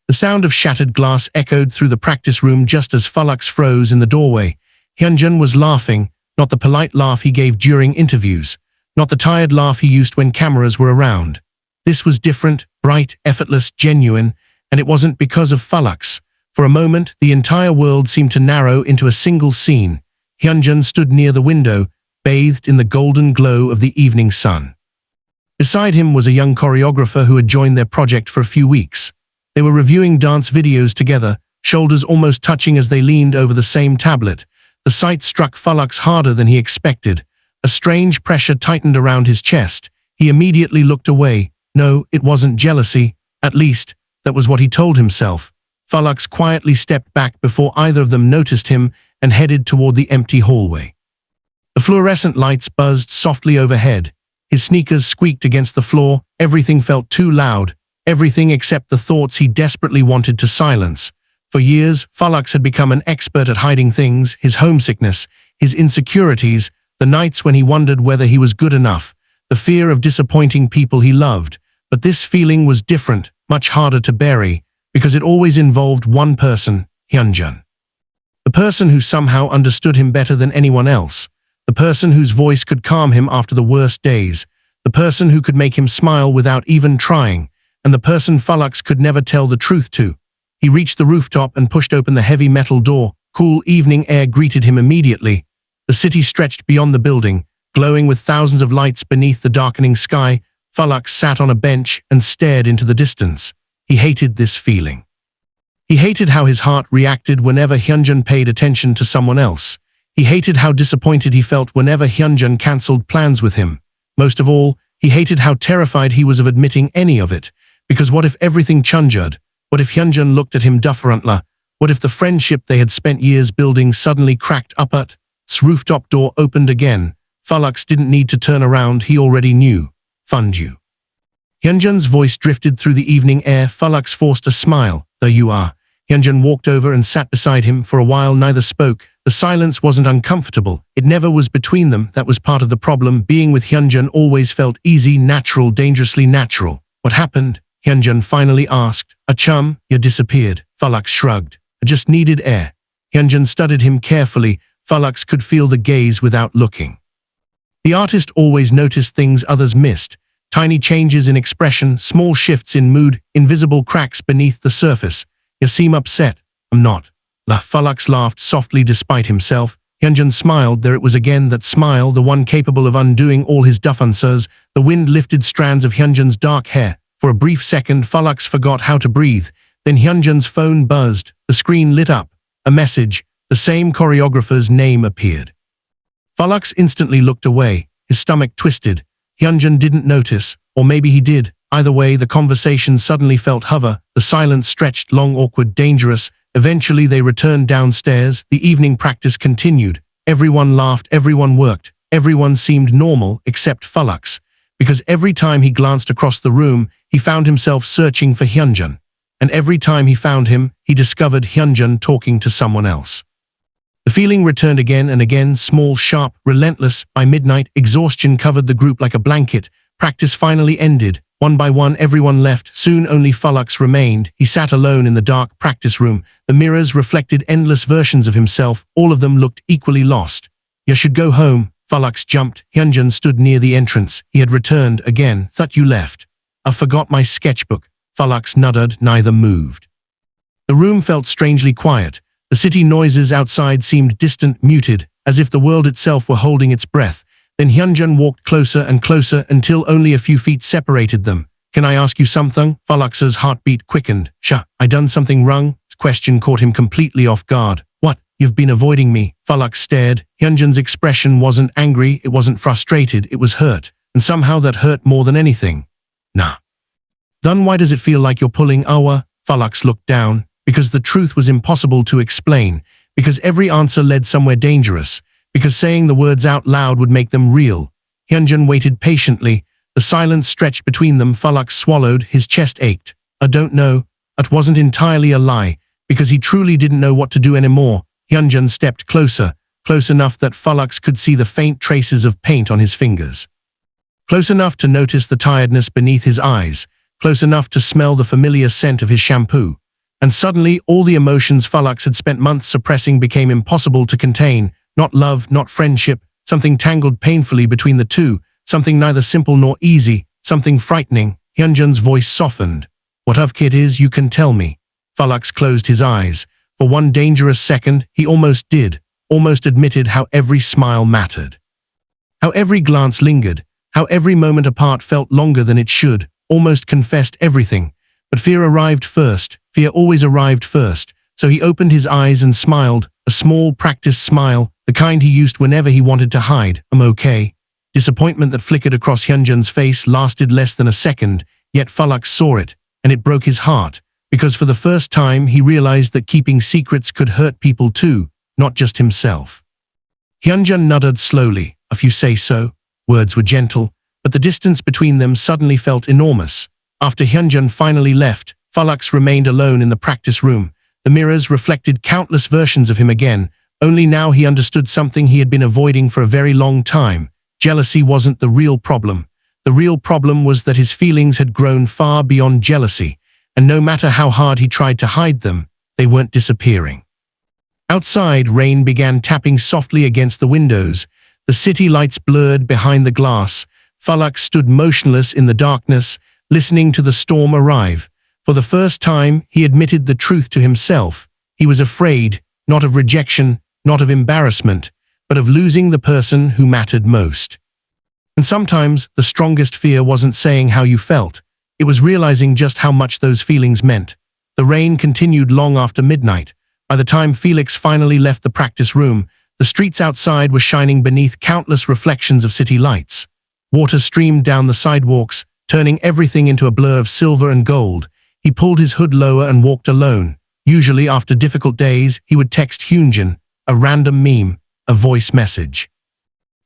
The sound of shattered glass echoed through the practice room just as Felix froze in the doorway. Hyunjin was laughing, not the polite laugh he gave during interviews, not the tired laugh he used when cameras were around. This was different, bright, effortless, genuine, and it wasn't because of Felix. For a moment, the entire world seemed to narrow into a single scene. Hyunjin stood near the window, bathed in the golden glow of the evening sun. Beside him was a young choreographer who had joined their project for a few weeks. They were reviewing dance videos together, shoulders almost touching as they leaned over the same tablet. The sight struck Felix harder than he expected. A strange pressure tightened around his chest. He immediately looked away. No, it wasn't jealousy. At least, that was what he told himself. Felix quietly stepped back before either of them noticed him and headed toward the empty hallway. The fluorescent lights buzzed softly overhead. His sneakers squeaked against the floor. Everything felt too loud. Everything except the thoughts he desperately wanted to silence. For years, Felix had become an expert at hiding things, his homesickness, his insecurities, the nights when he wondered whether he was good enough, the fear of disappointing people he loved. But this feeling was different, much harder to bury, because it always involved one person, Hyunjin. The person who somehow understood him better than anyone else. The person whose voice could calm him after the worst days. The person who could make him smile without even trying. And the person Felix could never tell the truth to. He reached the rooftop and pushed open the heavy metal door. Cool evening air greeted him immediately. The city stretched beyond the building, glowing with thousands of lights beneath the darkening sky. Felix sat on a bench and stared into the distance. He hated this feeling. He hated how his heart reacted whenever Hyunjin paid attention to someone else. He hated how disappointed he felt whenever Hyunjin cancelled plans with him. Most of all, he hated how terrified he was of admitting any of it. Because what if everything changed? What if Hyunjin looked at him differently? What if the friendship they had spent years building suddenly cracked up at? The rooftop door opened again. Felix didn't need to turn around, he already knew. Fund you. Hyunjin's voice drifted through the evening air. Felix forced a smile. There you are. Hyunjin walked over and sat beside him. For a while neither spoke. The silence wasn't uncomfortable. It never was between them. That was part of the problem. Being with Hyunjin always felt easy, natural, dangerously natural. What happened? Hyunjin finally asked. A chum, you disappeared. Felix shrugged. I just needed air. Hyunjin studied him carefully. Felix could feel the gaze without looking. The artist always noticed things others missed. Tiny changes in expression, small shifts in mood, invisible cracks beneath the surface. You seem upset. I'm not. Felix laughed softly despite himself. Hyunjin smiled. There it was again, that smile, the one capable of undoing all his answers. The wind lifted strands of Hyunjin's dark hair. For a brief second, Felix forgot how to breathe. Then Hyunjin's phone buzzed. The screen lit up. A message. The same choreographer's name appeared. Felix instantly looked away. His stomach twisted. Hyunjin didn't notice, or maybe he did. Either way, the conversation suddenly felt hover. The silence stretched, long, awkward, dangerous. Eventually they returned downstairs. The evening practice continued. Everyone laughed, everyone worked. Everyone seemed normal except Felix, because every time he glanced across the room, he found himself searching for Hyunjin. And every time he found him, he discovered Hyunjin talking to someone else. The feeling returned again and again, small, sharp, relentless. By midnight, exhaustion covered the group like a blanket. Practice finally ended. One by one, everyone left. Soon only Felix remained. He sat alone in the dark practice room. The mirrors reflected endless versions of himself. All of them looked equally lost. You should go home. Felix jumped. Hyunjin stood near the entrance. He had returned again. Thought you left. I forgot my sketchbook. Felix nodded. Neither moved. The room felt strangely quiet. The city noises outside seemed distant, muted, as if the world itself were holding its breath. Then Hyunjin walked closer and closer until only a few feet separated them. Can I ask you something? Felix's heartbeat quickened. Sure, I done something wrong? His question caught him completely off guard. What? You've been avoiding me. Felix stared. Hyunjin's expression wasn't angry, it wasn't frustrated, it was hurt. And somehow that hurt more than anything. Nah. Then why does it feel like you're pulling our? Felix looked down. Because the truth was impossible to explain. Because every answer led somewhere dangerous. Because saying the words out loud would make them real. Hyunjin waited patiently. The silence stretched between them. Felix swallowed. His chest ached. I don't know. It wasn't entirely a lie. Because he truly didn't know what to do anymore. Hyunjin stepped closer. Close enough that Felix could see the faint traces of paint on his fingers. Close enough to notice the tiredness beneath his eyes. Close enough to smell the familiar scent of his shampoo. And suddenly, all the emotions Felix had spent months suppressing became impossible to contain. Not love, not friendship, something tangled painfully between the two, something neither simple nor easy, something frightening. Hyunjin's voice softened. What of kid is, you can tell me. Felix closed his eyes. For one dangerous second, he almost admitted how every smile mattered. How every glance lingered, how every moment apart felt longer than it should, almost confessed everything. But fear arrived first. Fear always arrived first. So he opened his eyes and smiled, a small, practiced smile, the kind he used whenever he wanted to hide. I'm okay. Disappointment that flickered across Hyunjin's face lasted less than a second, yet Felix saw it, and it broke his heart, because for the first time he realized that keeping secrets could hurt people too, not just himself. Hyunjin nodded slowly. If you say so. Words were gentle, but the distance between them suddenly felt enormous. After Hyunjin finally left, Felix remained alone in the practice room. The mirrors reflected countless versions of him again, only now he understood something he had been avoiding for a very long time. Jealousy wasn't the real problem. The real problem was that his feelings had grown far beyond jealousy, and no matter how hard he tried to hide them, they weren't disappearing. Outside, rain began tapping softly against the windows. The city lights blurred behind the glass. Felix stood motionless in the darkness, listening to the storm arrive. For the first time, he admitted the truth to himself. He was afraid, not of rejection, not of embarrassment, but of losing the person who mattered most. And sometimes, the strongest fear wasn't saying how you felt. It was realizing just how much those feelings meant. The rain continued long after midnight. By the time Felix finally left the practice room, the streets outside were shining beneath countless reflections of city lights. Water streamed down the sidewalks, turning everything into a blur of silver and gold. He pulled his hood lower and walked alone. Usually, after difficult days, he would text Hyunjin, a random meme, a voice message.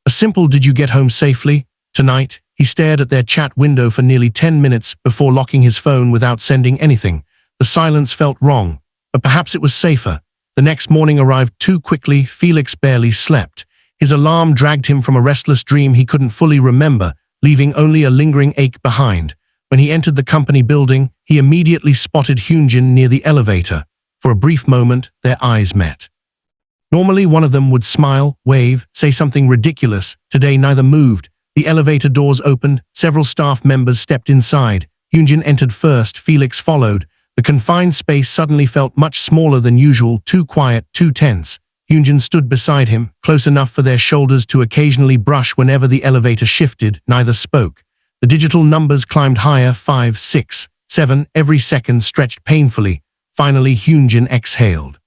A simple "Did you get home safely?" Tonight, he stared at their chat window for nearly 10 minutes before locking his phone without sending anything. The silence felt wrong, but perhaps it was safer. The next morning arrived too quickly. Felix barely slept. His alarm dragged him from a restless dream he couldn't fully remember, leaving only a lingering ache behind. When he entered the company building, he immediately spotted Hyunjin near the elevator. For a brief moment, their eyes met. Normally, one of them would smile, wave, say something ridiculous. Today, neither moved. The elevator doors opened. Several staff members stepped inside. Hyunjin entered first. Felix followed. The confined space suddenly felt much smaller than usual, too quiet, too tense. Hyunjin stood beside him, close enough for their shoulders to occasionally brush whenever the elevator shifted. Neither spoke. The digital numbers climbed higher, 5, 6, 7, every second stretched painfully. Finally, Hyunjin exhaled.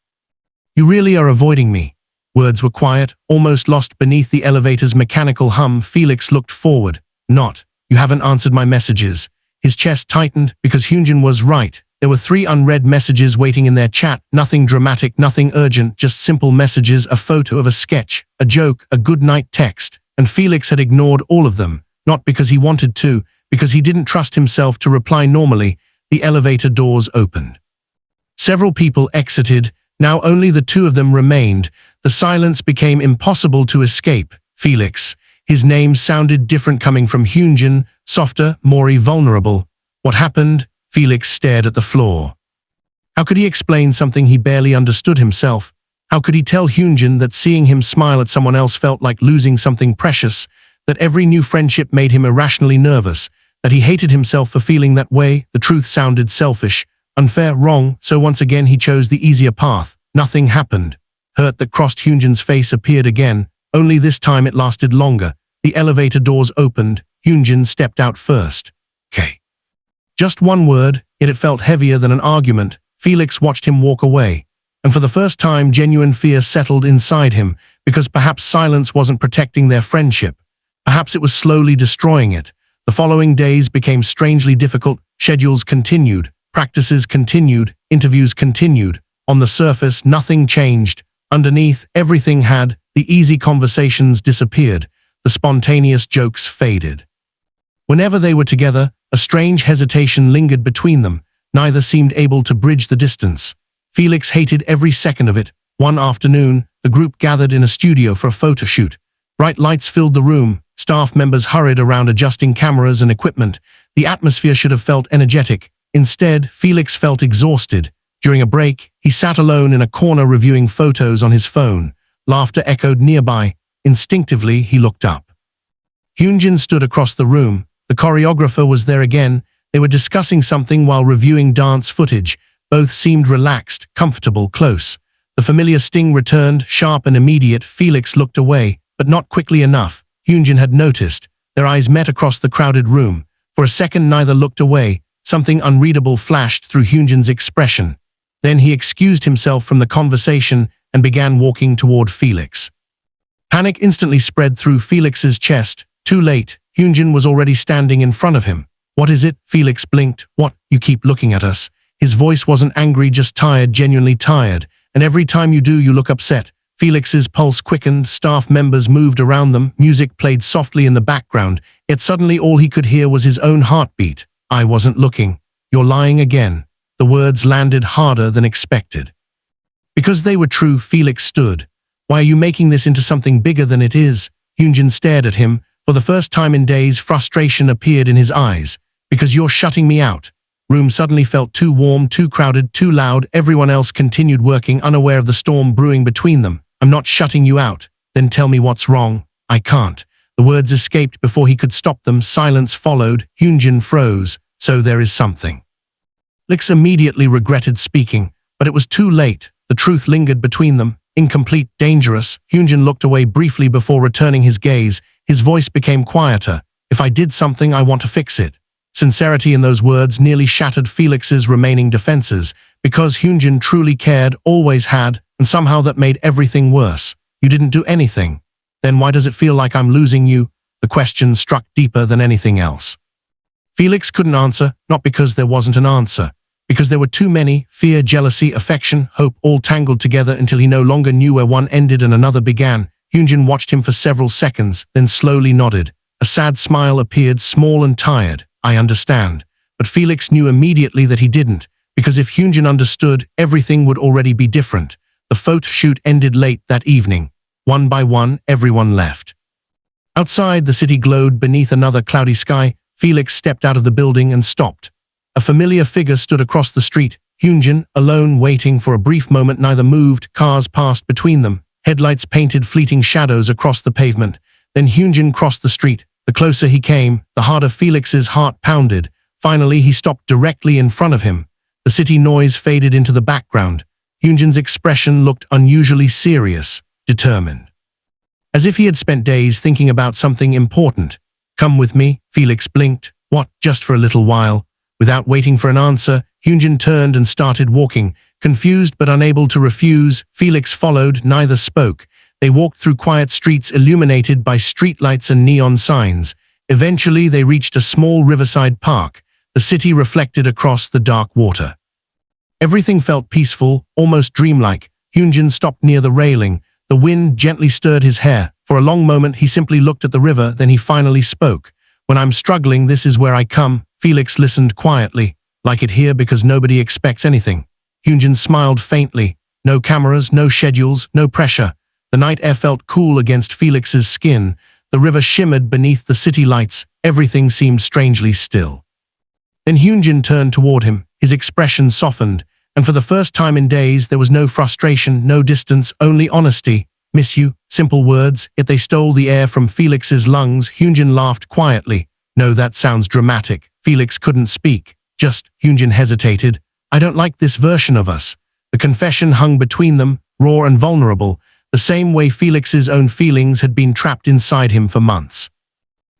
You really are avoiding me. Words were quiet, almost lost beneath the elevator's mechanical hum. Felix looked forward. Not. You haven't answered my messages. His chest tightened because Hyunjin was right. There were 3 unread messages waiting in their chat. Nothing dramatic, nothing urgent, just simple messages, a photo of a sketch, a joke, a good night text. And Felix had ignored all of them, not because he wanted to, because he didn't trust himself to reply normally. The elevator doors opened. Several people exited. Now only the 2 of them remained. The silence became impossible to escape. Felix. His name sounded different coming from Hyunjin, softer, more vulnerable. What happened? Felix stared at the floor. How could he explain something he barely understood himself? How could he tell Hyunjin that seeing him smile at someone else felt like losing something precious, that every new friendship made him irrationally nervous, that he hated himself for feeling that way? The truth sounded selfish, unfair, wrong, so once again he chose the easier path. Nothing happened. Hurt that crossed Hyunjin's face appeared again, only this time it lasted longer. The elevator doors opened. Hyunjin stepped out first. Okay. Just one word, yet it felt heavier than an argument. Felix watched him walk away, and for the first time genuine fear settled inside him, because perhaps silence wasn't protecting their friendship. Perhaps it was slowly destroying it. The following days became strangely difficult. Schedules continued, practices continued, interviews continued. On the surface, nothing changed. Underneath, everything had. The easy conversations disappeared. The spontaneous jokes faded. Whenever they were together, a strange hesitation lingered between them. Neither seemed able to bridge the distance. Felix hated every second of it. One afternoon, the group gathered in a studio for a photo shoot. Bright lights filled the room. Staff members hurried around adjusting cameras and equipment. The atmosphere should have felt energetic. Instead, Felix felt exhausted. During a break, he sat alone in a corner reviewing photos on his phone. Laughter echoed nearby. Instinctively, he looked up. Hyunjin stood across the room. The choreographer was there again. They were discussing something while reviewing dance footage. Both seemed relaxed, comfortable, close. The familiar sting returned, sharp and immediate. Felix looked away, but not quickly enough. Hyunjin had noticed. Their eyes met across the crowded room. For a second, neither looked away. Something unreadable flashed through Hyunjin's expression. Then he excused himself from the conversation and began walking toward Felix. Panic instantly spread through Felix's chest. Too late, Hyunjin was already standing in front of him. "What is it?" Felix blinked. "What? You keep looking at us." His voice wasn't angry, just tired, genuinely tired. "And every time you do, you look upset." Felix's pulse quickened, staff members moved around them, music played softly in the background, yet suddenly all he could hear was his own heartbeat. "I wasn't looking. You're lying again." The words landed harder than expected. Because they were true, Felix stood. "Why are you making this into something bigger than it is?" Hyunjin stared at him. For the first time in days, frustration appeared in his eyes. "Because you're shutting me out." Room suddenly felt too warm, too crowded, too loud. Everyone else continued working, unaware of the storm brewing between them. "I'm not shutting you out." "Then tell me what's wrong." "I can't." The words escaped before he could stop them. Silence followed. Hyunjin froze. "So there is something." Felix immediately regretted speaking, but it was too late. The truth lingered between them, incomplete, dangerous. Hyunjin looked away briefly before returning his gaze. His voice became quieter. "If I did something, I want to fix it." Sincerity in those words nearly shattered Felix's remaining defenses. Because Hyunjin truly cared, always had, and somehow that made everything worse. "You didn't do anything. Then why does it feel like I'm losing you?" The question struck deeper than anything else. Felix couldn't answer, not because there wasn't an answer. Because there were too many: fear, jealousy, affection, hope, all tangled together until he no longer knew where one ended and another began. Hyunjin watched him for several seconds, then slowly nodded. A sad smile appeared, small and tired. "I understand." But Felix knew immediately that he didn't, because if Hyunjin understood, everything would already be different. The photo shoot ended late that evening. One by one, everyone left. Outside, the city glowed beneath another cloudy sky. Felix stepped out of the building and stopped. A familiar figure stood across the street. Hyunjin, alone, waiting. For a brief moment, neither moved. Cars passed between them. Headlights painted fleeting shadows across the pavement. Then Hyunjin crossed the street. The closer he came, the harder Felix's heart pounded. Finally, he stopped directly in front of him. The city noise faded into the background. Hyunjin's expression looked unusually serious, determined. As if he had spent days thinking about something important. "Come with me," Felix blinked. "What?" "Just for a little while." Without waiting for an answer, Hyunjin turned and started walking. Confused but unable to refuse, Felix followed. Neither spoke. They walked through quiet streets illuminated by streetlights and neon signs. Eventually, they reached a small riverside park. The city reflected across the dark water. Everything felt peaceful, almost dreamlike. Hyunjin stopped near the railing. The wind gently stirred his hair. For a long moment, he simply looked at the river, then he finally spoke. "When I'm struggling, this is where I come." Felix listened quietly. "Like it here because nobody expects anything." Hyunjin smiled faintly. No cameras, no schedules, no pressure. The night air felt cool against Felix's skin. The river shimmered beneath the city lights. Everything seemed strangely still. Then Hyunjin turned toward him. His expression softened, and for the first time in days there was no frustration, no distance, only honesty. "Miss you." Simple words, yet they stole the air from Felix's lungs. Hyunjin laughed quietly. "No, that sounds dramatic." Felix couldn't speak. "Just," Hyunjin hesitated. "I don't like this version of us." The confession hung between them, raw and vulnerable, the same way Felix's own feelings had been trapped inside him for months.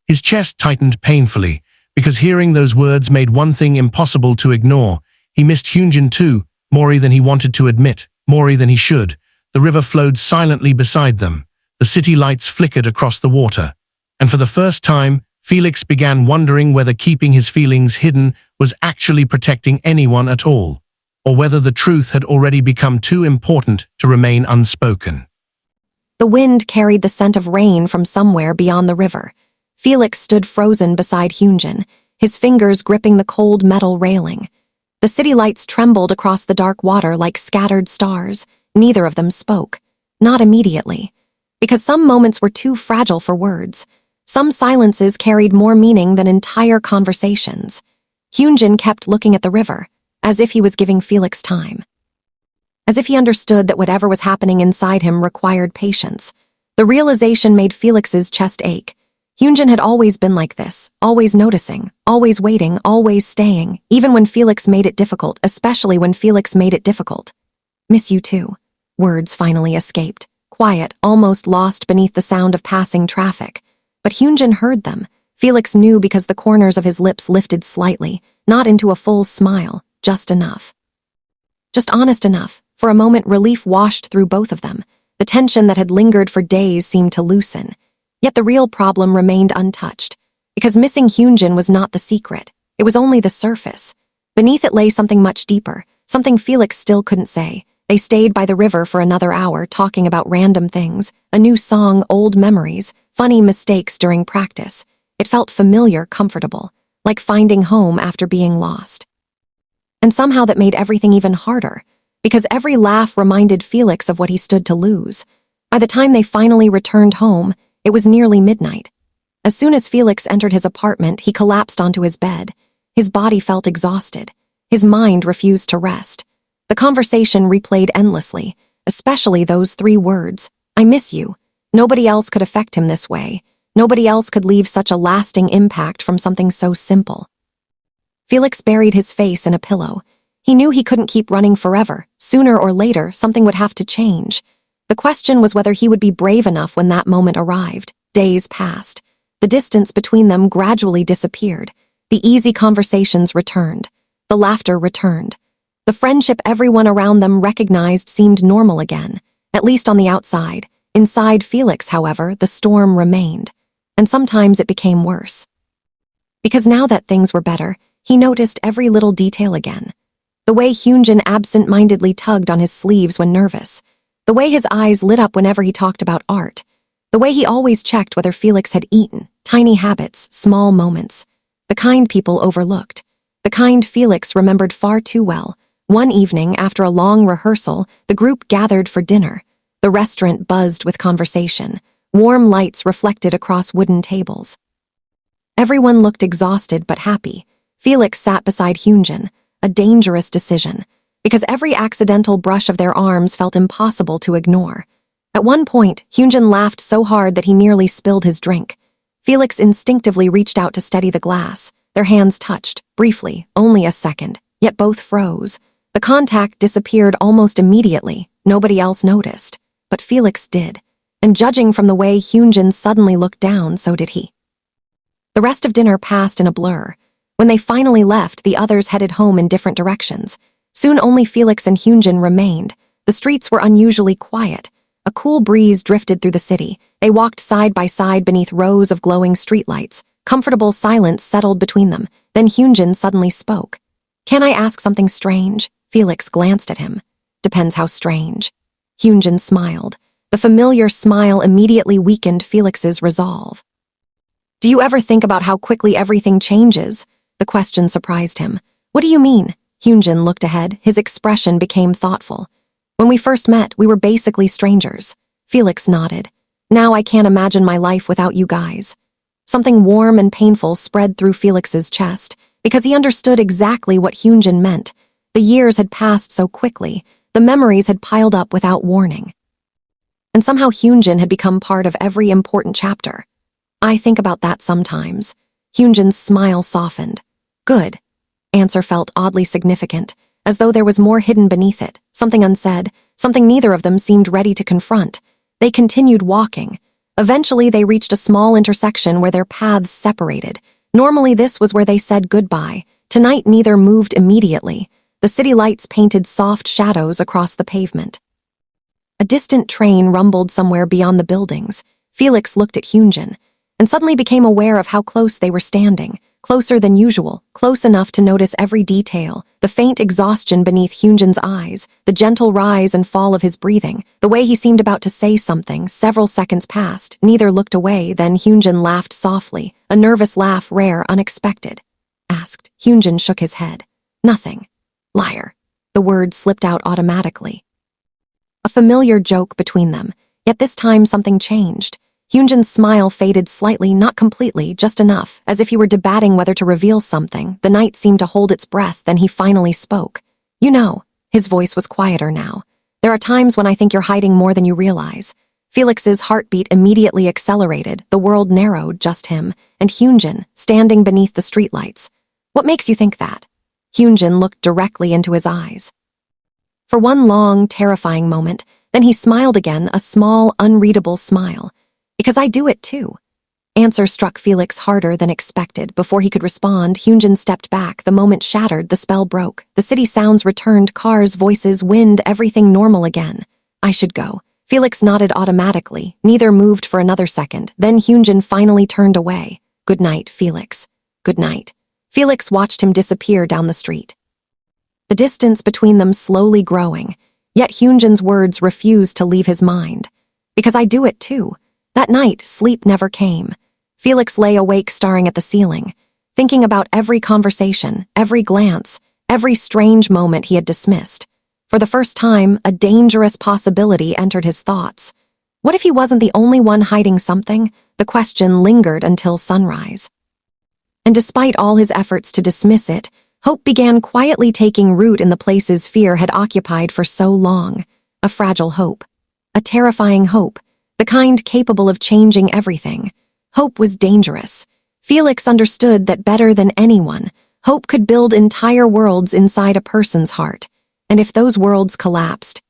His chest tightened painfully, because hearing those words made one thing impossible to ignore. He missed Hyunjin too, more than he wanted to admit, more than he should. The river flowed silently beside them. The city lights flickered across the water. And for the first time, Felix began wondering whether keeping his feelings hidden was actually protecting anyone at all, or whether the truth had already become too important to remain unspoken. The wind carried the scent of rain from somewhere beyond the river. Felix stood frozen beside Hyunjin, his fingers gripping the cold metal railing. The city lights trembled across the dark water like scattered stars. Neither of them spoke, not immediately, because some moments were too fragile for words. Some silences carried more meaning than entire conversations. Hyunjin kept looking at the river, as if he was giving Felix time. as if he understood that whatever was happening inside him required patience. The realization made Felix's chest ache. Hyunjin had always been like this, always noticing, always waiting, always staying, even when Felix made it difficult, especially when Felix made it difficult. "Miss you too," words finally escaped, quiet, almost lost beneath the sound of passing traffic. But Hyunjin heard them. Felix knew because the corners of his lips lifted slightly, not into a full smile, just enough. Just honest enough. For a moment, relief washed through both of them. The tension that had lingered for days seemed to loosen. Yet the real problem remained untouched, because missing Hyunjin was not the secret. It was only the surface. Beneath it lay something much deeper, something Felix still couldn't say. They stayed by the river for another hour, talking about random things, a new song, old memories, funny mistakes during practice. It felt familiar, comfortable, like finding home after being lost. And somehow that made everything even harder, because every laugh reminded Felix of what he stood to lose. By the time they finally returned home, it was nearly midnight. As soon as Felix entered his apartment, he collapsed onto his bed. His body felt exhausted. His mind refused to rest. The conversation replayed endlessly, especially those 3 words, "I miss you." Nobody else could affect him this way. Nobody else could leave such a lasting impact from something so simple. Felix buried his face in a pillow. He knew he couldn't keep running forever. Sooner or later, something would have to change. The question was whether he would be brave enough when that moment arrived. Days passed. The distance between them gradually disappeared. The easy conversations returned. The laughter returned. The friendship everyone around them recognized seemed normal again, at least on the outside. Inside Felix, however, the storm remained. And sometimes it became worse. Because now that things were better, he noticed every little detail again. The way Hyunjin absent-mindedly tugged on his sleeves when nervous. The way his eyes lit up whenever he talked about art. The way he always checked whether Felix had eaten. Tiny habits, small moments. The kind people overlooked. The kind Felix remembered far too well. One evening, after a long rehearsal, the group gathered for dinner. The restaurant buzzed with conversation. Warm lights reflected across wooden tables. Everyone looked exhausted but happy. Felix sat beside Hyunjin, a dangerous decision, because every accidental brush of their arms felt impossible to ignore. At one point, Hyunjin laughed so hard that he nearly spilled his drink. Felix instinctively reached out to steady the glass. Their hands touched, briefly, only a second, yet both froze. The contact disappeared almost immediately. Nobody else noticed, but Felix did. And judging from the way Hyunjin suddenly looked down, so did he. The rest of dinner passed in a blur. When they finally left, the others headed home in different directions. Soon only Felix and Hyunjin remained. The streets were unusually quiet. A cool breeze drifted through the city. They walked side by side beneath rows of glowing streetlights. Comfortable silence settled between them. Then Hyunjin suddenly spoke. "Can I ask something strange?" Felix glanced at him. "Depends how strange." Hyunjin smiled. The familiar smile immediately weakened Felix's resolve. "Do you ever think about how quickly everything changes?" The question surprised him. "What do you mean?" Hyunjin looked ahead. His expression became thoughtful. "When we first met, we were basically strangers." Felix nodded. "Now I can't imagine my life without you guys." Something warm and painful spread through Felix's chest, because he understood exactly what Hyunjin meant. The years had passed so quickly. The memories had piled up without warning. And somehow Hyunjin had become part of every important chapter. "I think about that sometimes." Hyunjin's smile softened. "Good." Answer felt oddly significant, as though there was more hidden beneath it, something unsaid, something neither of them seemed ready to confront. They continued walking. Eventually they reached a small intersection where their paths separated. Normally this was where they said goodbye. Tonight neither moved immediately. The city lights painted soft shadows across the pavement. A distant train rumbled somewhere beyond the buildings. Felix looked at Hyunjin, and suddenly became aware of how close they were standing, closer than usual, close enough to notice every detail, the faint exhaustion beneath Hyunjin's eyes, the gentle rise and fall of his breathing, the way he seemed about to say something. Several seconds passed, neither looked away, then Hyunjin laughed softly, a nervous laugh, rare, unexpected. Asked. Hyunjin shook his head. "Nothing." "Liar." The word slipped out automatically. A familiar joke between them, yet this time something changed. Hyunjin's smile faded slightly, not completely, just enough, as if he were debating whether to reveal something. The night seemed to hold its breath, then he finally spoke. "You know." His voice was quieter now. There are times when I think you're hiding more than you realize. Felix's heartbeat immediately accelerated, the world narrowed, just him, and Hyunjin, standing beneath the streetlights. What makes you think that? Hyunjin looked directly into his eyes. For one long, terrifying moment, then he smiled again, a small, unreadable smile. Because I do it too. Answer struck Felix harder than expected. Before he could respond, Hyunjin stepped back. The moment shattered, the spell broke. The city sounds returned, cars, voices, wind, everything normal again. I should go. Felix nodded automatically. Neither moved for another second. Then Hyunjin finally turned away. Good night, Felix. Good night. Felix watched him disappear down the street. The distance between them slowly growing, yet Hyunjin's words refused to leave his mind. Because I do it too. That night, sleep never came. Felix lay awake staring at the ceiling, thinking about every conversation, every glance, every strange moment he had dismissed. For the first time, a dangerous possibility entered his thoughts. What if he wasn't the only one hiding something? The question lingered until sunrise. And despite all his efforts to dismiss it, hope began quietly taking root in the places fear had occupied for so long. A fragile hope. A terrifying hope. The kind capable of changing everything. Hope was dangerous. Felix understood that better than anyone, hope could build entire worlds inside a person's heart. And if those worlds collapsed,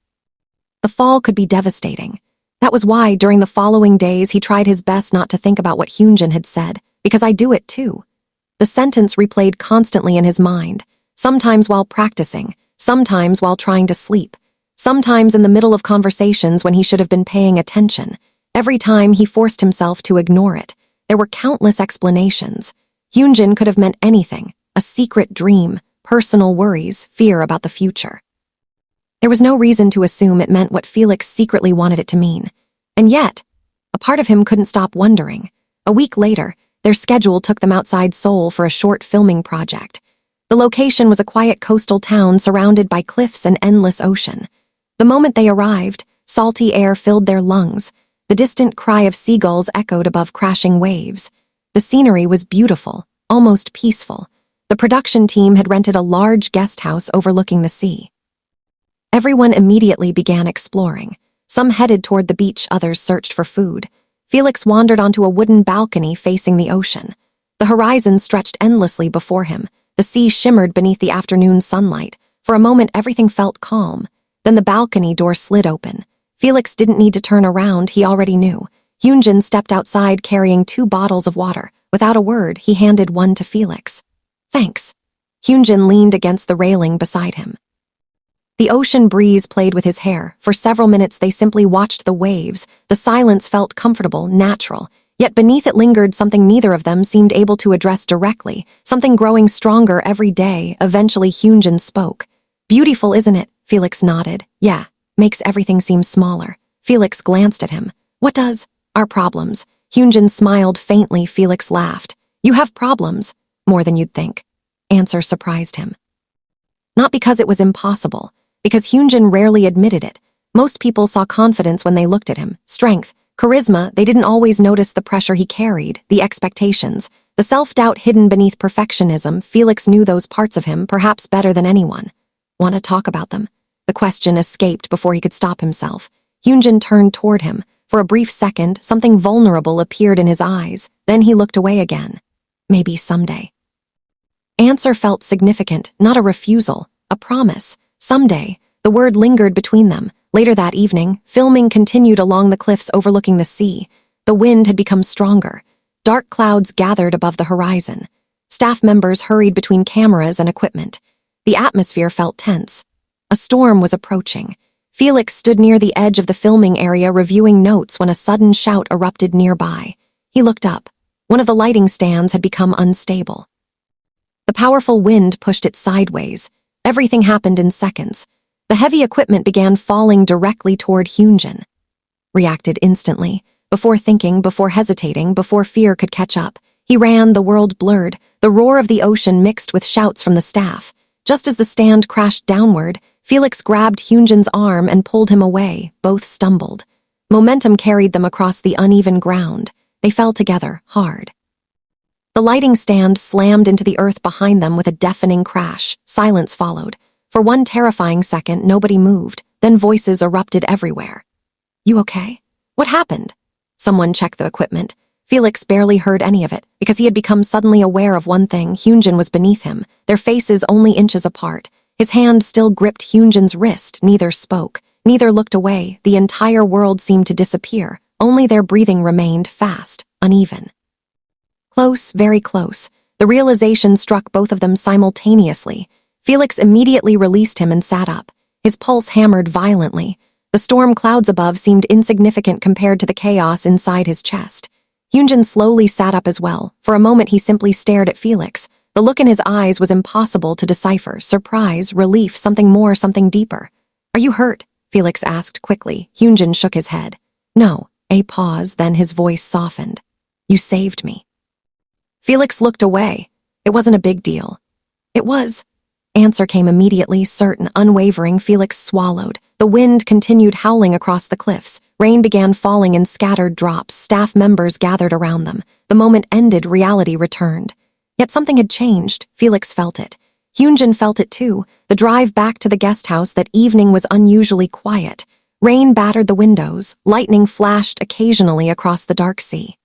the fall could be devastating. That was why, during the following days, he tried his best not to think about what Hyunjin had said. Because I do it too. The sentence replayed constantly in his mind, sometimes while practicing, sometimes while trying to sleep, sometimes in the middle of conversations when he should have been paying attention. Every time he forced himself to ignore it, there were countless explanations. Hyunjin could have meant anything, a secret dream, personal worries, fear about the future. There was no reason to assume it meant what Felix secretly wanted it to mean. And yet, a part of him couldn't stop wondering. A week later, their schedule took them outside Seoul for a short filming project. The location was a quiet coastal town surrounded by cliffs and endless ocean. The moment they arrived, salty air filled their lungs. The distant cry of seagulls echoed above crashing waves. The scenery was beautiful, almost peaceful. The production team had rented a large guest house overlooking the sea. Everyone immediately began exploring. Some headed toward the beach, others searched for food. Felix wandered onto a wooden balcony facing the ocean. The horizon stretched endlessly before him. The sea shimmered beneath the afternoon sunlight. For a moment, everything felt calm. Then the balcony door slid open. Felix didn't need to turn around, he already knew. Hyunjin stepped outside carrying 2 bottles of water. Without a word, he handed one to Felix. Thanks. Hyunjin leaned against the railing beside him. The ocean breeze played with his hair. For several minutes they simply watched the waves. The silence felt comfortable, natural. Yet beneath it lingered something neither of them seemed able to address directly, something growing stronger every day. Eventually Hyunjin spoke. Beautiful, isn't it? Felix nodded. Yeah. Makes everything seem smaller. Felix glanced at him. What does? Our problems. Hyunjin smiled faintly. Felix laughed. You have problems. More than you'd think. Answer surprised him. Not because it was impossible, because Hyunjin rarely admitted it. Most people saw confidence when they looked at him, strength, charisma. They didn't always notice the pressure he carried, the expectations, the self-doubt hidden beneath perfectionism. Felix knew those parts of him perhaps better than anyone. Want to talk about them? The question escaped before he could stop himself. Hyunjin turned toward him. For a brief second, something vulnerable appeared in his eyes. Then he looked away again. Maybe someday. Answer felt significant, not a refusal, a promise. Someday. The word lingered between them. Later that evening, filming continued along the cliffs overlooking the sea. The wind had become stronger. Dark clouds gathered above the horizon. Staff members hurried between cameras and equipment. The atmosphere felt tense. A storm was approaching. Felix stood near the edge of the filming area reviewing notes when a sudden shout erupted nearby. He looked up. One of the lighting stands had become unstable. The powerful wind pushed it sideways. Everything happened in seconds. The heavy equipment began falling directly toward Hyunjin. Reacted instantly. Before thinking, before hesitating, before fear could catch up. He ran, the world blurred. The roar of the ocean mixed with shouts from the staff. Just as the stand crashed downward, Felix grabbed Hyunjin's arm and pulled him away. Both stumbled. Momentum carried them across the uneven ground. They fell together, hard. The lighting stand slammed into the earth behind them with a deafening crash. Silence followed. For one terrifying second, nobody moved. Then voices erupted everywhere. "You okay? What happened?" Someone checked the equipment. Felix barely heard any of it, because he had become suddenly aware of one thing: Hyunjin was beneath him, their faces only inches apart. His hand still gripped Hyunjin's wrist. Neither spoke. Neither looked away. The entire world seemed to disappear. Only their breathing remained, fast, uneven. Close, very close. The realization struck both of them simultaneously. Felix immediately released him and sat up. His pulse hammered violently. The storm clouds above seemed insignificant compared to the chaos inside his chest. Hyunjin slowly sat up as well. For a moment he simply stared at Felix. The look in his eyes was impossible to decipher. Surprise, relief, something more, something deeper. "Are you hurt?" Felix asked quickly. Hyunjin shook his head. "No." A pause, then his voice softened. "You saved me." Felix looked away. It wasn't a big deal. It was. Answer came immediately, certain, unwavering. Felix swallowed. The wind continued howling across the cliffs. Rain began falling in scattered drops. Staff members gathered around them. The moment ended, reality returned. Yet something had changed. Felix felt it. Hyunjin felt it too. The drive back to the guest house that evening was unusually quiet. Rain battered the windows. Lightning flashed occasionally across the dark sea.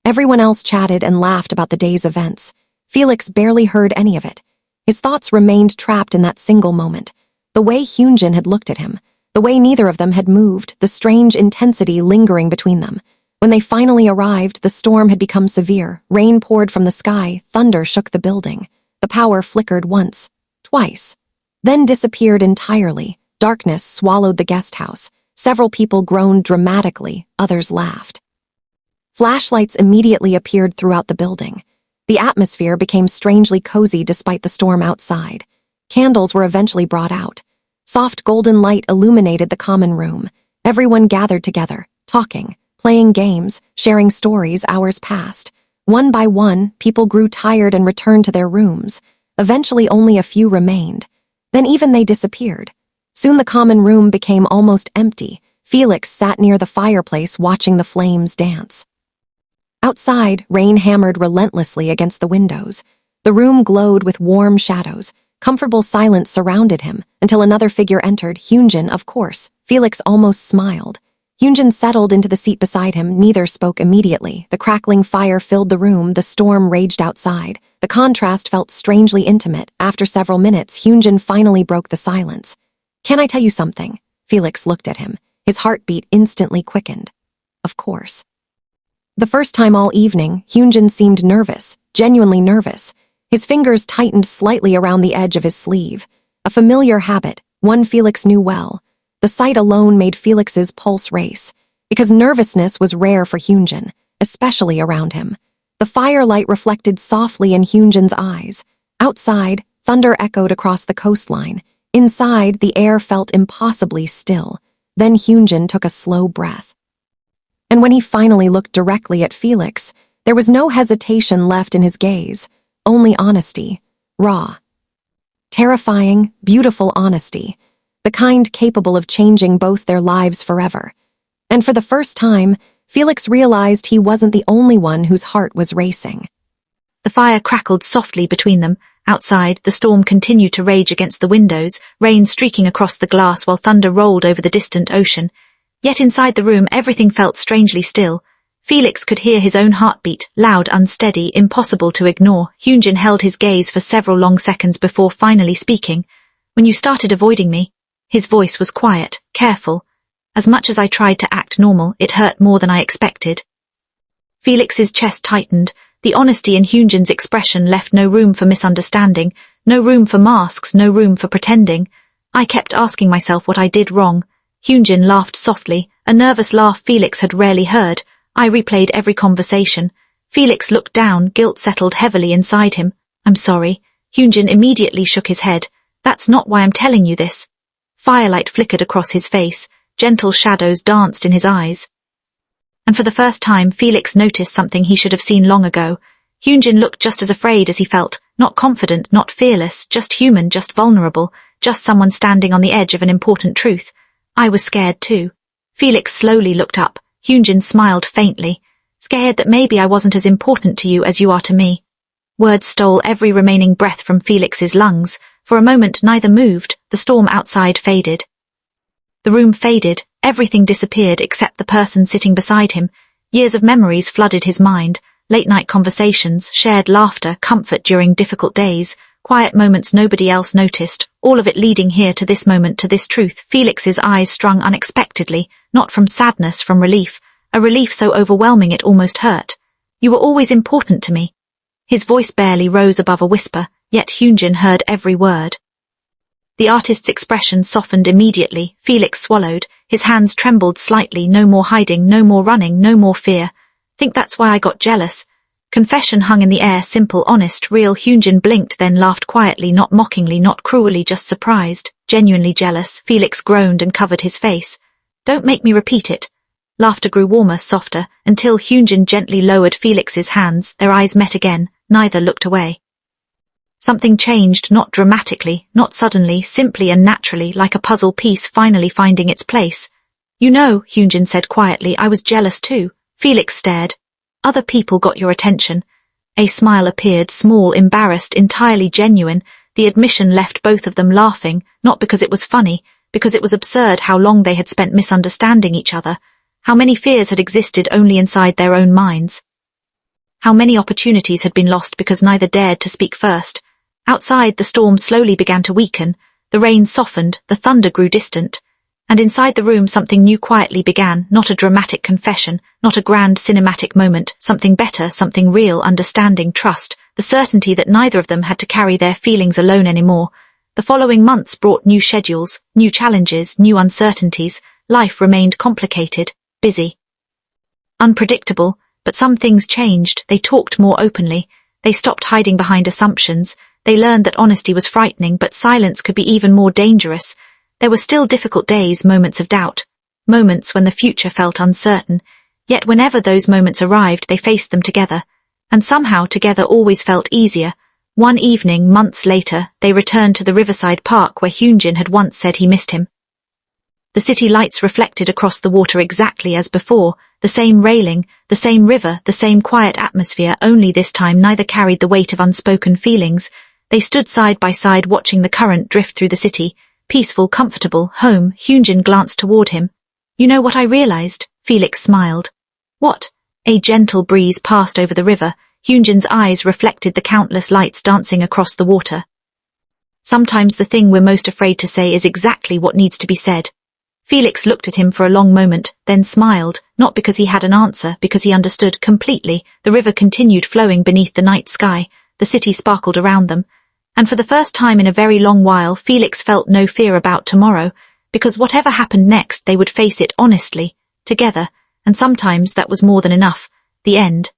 Everyone else chatted and laughed about the day's events. Felix barely heard any of it. His thoughts remained trapped in that single moment. The way Hyunjin had looked at him, the way neither of them had moved, the strange intensity lingering between them. When they finally arrived, the storm had become severe. Rain poured from the sky, thunder shook the building. The power flickered once, twice, then disappeared entirely. Darkness swallowed the guest house. Several people groaned dramatically, others laughed. Flashlights immediately appeared throughout the building. The atmosphere became strangely cozy despite the storm outside. Candles were eventually brought out. Soft golden light illuminated the common room. Everyone gathered together, talking, playing games, sharing stories. Hours passed. One by one, people grew tired and returned to their rooms. Eventually only a few remained. Then even they disappeared. Soon the common room became almost empty. Felix sat near the fireplace watching the flames dance. Outside, rain hammered relentlessly against the windows. The room glowed with warm shadows. Comfortable silence surrounded him, until another figure entered. Hyunjin, of course. Felix almost smiled. Hyunjin settled into the seat beside him. Neither spoke immediately. The crackling fire filled the room. The storm raged outside. The contrast felt strangely intimate. After several minutes, Hyunjin finally broke the silence. "Can I tell you something?" Felix looked at him. His heartbeat instantly quickened. "Of course." The first time all evening, Hyunjin seemed nervous, genuinely nervous. His fingers tightened slightly around the edge of his sleeve. A familiar habit, one Felix knew well. The sight alone made Felix's pulse race, because nervousness was rare for Hyunjin, especially around him. The firelight reflected softly in Hyunjin's eyes. Outside, thunder echoed across the coastline. Inside, the air felt impossibly still. Then Hyunjin took a slow breath. And when he finally looked directly at Felix, there was no hesitation left in his gaze, only honesty, raw. Terrifying, beautiful honesty, the kind capable of changing both their lives forever. And for the first time, Felix realized he wasn't the only one whose heart was racing. The fire crackled softly between them. Outside, the storm continued to rage against the windows, rain streaking across the glass while thunder rolled over the distant ocean. Yet inside the room, everything felt strangely still. Felix could hear his own heartbeat, loud, unsteady, impossible to ignore. Hyunjin held his gaze for several long seconds before finally speaking. "When you started avoiding me," his voice was quiet, careful. "As much as I tried to act normal, it hurt more than I expected." Felix's chest tightened. The honesty in Hyunjin's expression left no room for misunderstanding, no room for masks, no room for pretending. "I kept asking myself what I did wrong." Hyunjin laughed softly, a nervous laugh Felix had rarely heard. "I replayed every conversation." Felix looked down, guilt settled heavily inside him. "I'm sorry." Hyunjin immediately shook his head. "That's not why I'm telling you this." Firelight flickered across his face. Gentle shadows danced in his eyes. And for the first time, Felix noticed something he should have seen long ago. Hyunjin looked just as afraid as he felt, not confident, not fearless, just human, just vulnerable, just someone standing on the edge of an important truth. "I was scared too." Felix slowly looked up. Hyunjin smiled faintly. "Scared that maybe I wasn't as important to you as you are to me." Words stole every remaining breath from Felix's lungs. For a moment neither moved. The storm outside faded. The room faded, everything disappeared except the person sitting beside him. Years of memories flooded his mind, late-night conversations, shared laughter, comfort during difficult days, quiet moments nobody else noticed, all of it leading here to this moment, to this truth. Felix's eyes strung unexpectedly, not from sadness, from relief, a relief so overwhelming it almost hurt. You were always important to me. His voice barely rose above a whisper, yet Hyunjin heard every word. The artist's expression softened immediately. Felix swallowed. His hands trembled slightly. No more hiding, no more running, no more fear. Think that's why I got jealous. Confession hung in the air, simple, honest, real. Hyunjin blinked, then laughed quietly, not mockingly, not cruelly, just surprised, genuinely jealous. Felix groaned and covered his face. Don't make me repeat it. Laughter grew warmer, softer, until Hyunjin gently lowered Felix's hands. Their eyes met again. Neither looked away. Something changed, not dramatically, not suddenly, simply and naturally, like a puzzle piece finally finding its place. You know, Hyunjin said quietly, I was jealous too. Felix stared. Other people got your attention. A smile appeared, small, embarrassed, entirely genuine. The admission left both of them laughing, not because it was funny, because it was absurd how long they had spent misunderstanding each other, how many fears had existed only inside their own minds, how many opportunities had been lost because neither dared to speak first. Outside, the storm slowly began to weaken, the rain softened, the thunder grew distant, and inside the room something new quietly began, not a dramatic confession, not a grand cinematic moment, something better, something real, understanding, trust, the certainty that neither of them had to carry their feelings alone anymore. The following months brought new schedules, new challenges, new uncertainties. Life remained complicated, busy, unpredictable, but some things changed. They talked more openly. They stopped hiding behind assumptions. They learned that honesty was frightening, but silence could be even more dangerous. There were still difficult days, moments of doubt, moments when the future felt uncertain. Yet whenever those moments arrived, they faced them together. And somehow together always felt easier. One evening, months later, they returned to the Riverside Park where Hyunjin had once said he missed him. The city lights reflected across the water exactly as before, the same railing, the same river, the same quiet atmosphere, only this time neither carried the weight of unspoken feelings. They stood side by side watching the current drift through the city, peaceful, comfortable, home. Hyunjin glanced toward him. You know what I realized? Felix smiled. What? A gentle breeze passed over the river. Hyunjin's eyes reflected the countless lights dancing across the water. Sometimes the thing we're most afraid to say is exactly what needs to be said. Felix looked at him for a long moment, then smiled, not because he had an answer, because he understood completely. The river continued flowing beneath the night sky. The city sparkled around them. And for the first time in a very long while, Felix felt no fear about tomorrow, because whatever happened next, they would face it honestly, together, and sometimes that was more than enough. The end.